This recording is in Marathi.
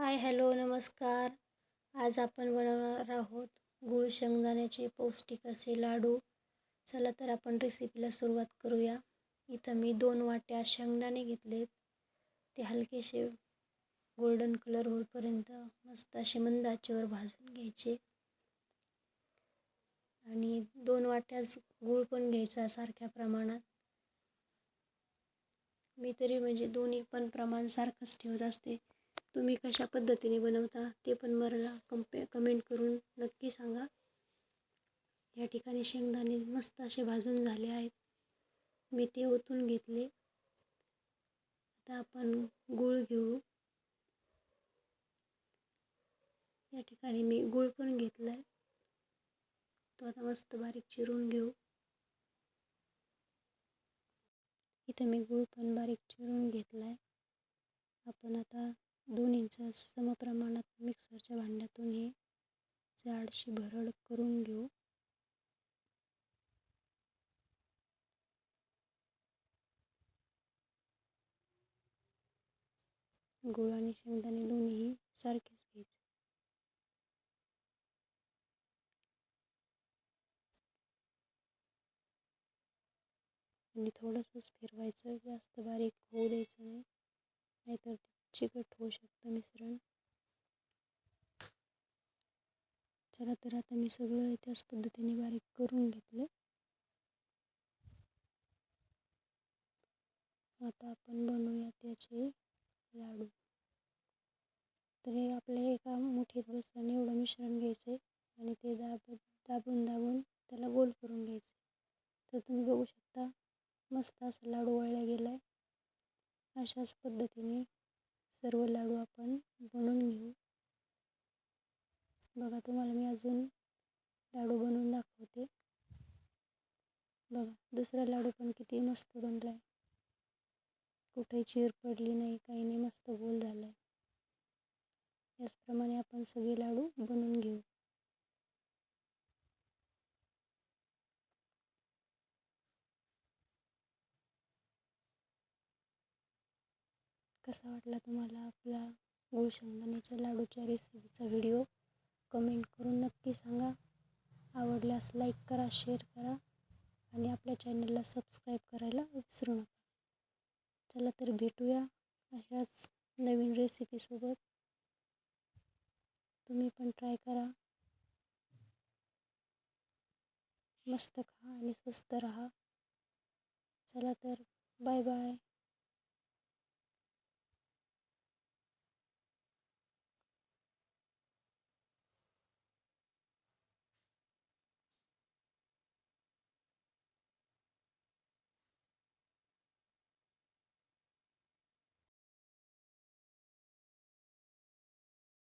हाय हॅलो नमस्कार. आज आपण बनवणार आहोत गूळ शेंगदाण्याचे पौष्टिक असे लाडू. चला तर आपण रेसिपीला सुरुवात करूया. इथं मी 2 वाट्या शेंगदाणे घेतलेत. ते हलकेसे गोल्डन कलर होईपर्यंत मस्त असे मंद आचेवर भाजून घ्यायचे. आणि 2 वाट्याच गूळ पण घ्यायचा सारख्या प्रमाणात. मी तरी म्हणजे दोन्ही पण प्रमाण सारखंच ठेवत असते. तुम्ही कशा पद्धतीने बनवता ते पण मला कमेंट करून नक्की सांगा. या ठिकाणी शेंगदाणे मस्त असे भाजून झाले आहेत. मी ते ओतून घेतले. आता आपण गूळ घेऊ. या ठिकाणी मी गूळ पण घेतला आहे. तो आता मस्त बारीक चिरून घेऊ. इथे मी गूळ पण बारीक चिरून घेतला आहे. आपण आता दोन्हींचं समप्रमाणात मिक्सरच्या भांड्यातून हे जाडशी भरड करून घेऊ. गूळ आणि शेंगदाणे दोन्हीही सारखेच घ्यायचे. आणि थोडंसंच फिरवायचं, जास्त बारीक होऊ द्यायचं नाही, नाहीतर ते चिकट होऊ शकतं मिश्रण. चला तर आता मी सगळं त्याच पद्धतीने बारीक करून घेतलं. आता आपण बनवूया त्याचे लाडू. तर हे आपल्या एका मुठीत बसताना एवढं मिश्रण घ्यायचं आणि ते दाबून त्याला गोल करून घ्यायचं. तर तुम्ही बघू शकता मस्त असा लाडू वळला गेला आहे. अशाच पद्धतीने सर्व लाडू आपण बनवून घेऊ. बघा तुम्हाला मी अजून लाडू बनवून दाखवते. बघा दुसरा लाडू पण किती मस्त बनला आहे. कुठेही चीर पडली नाही, काही नाही, मस्त गोल झाला आहे. याचप्रमाणे आपण सगळे लाडू बनवून घेऊ. कसा वाटला तुम्हाला आपला गूळ शेंगदाण्याच्या लाडूच्या रेसिपीचा व्हिडिओ? कमेंट करून नक्की सांगा. आवडल्यास लाईक करा, शेअर करा आणि आपल्या चॅनलला सबस्क्राईब करायला विसरू नका. चला तर भेटूया अशाच नवीन रेसिपीसोबत. तुम्ही पण ट्राय करा. मस्त खा आणि स्वस्त राहा. चला तर बाय बाय.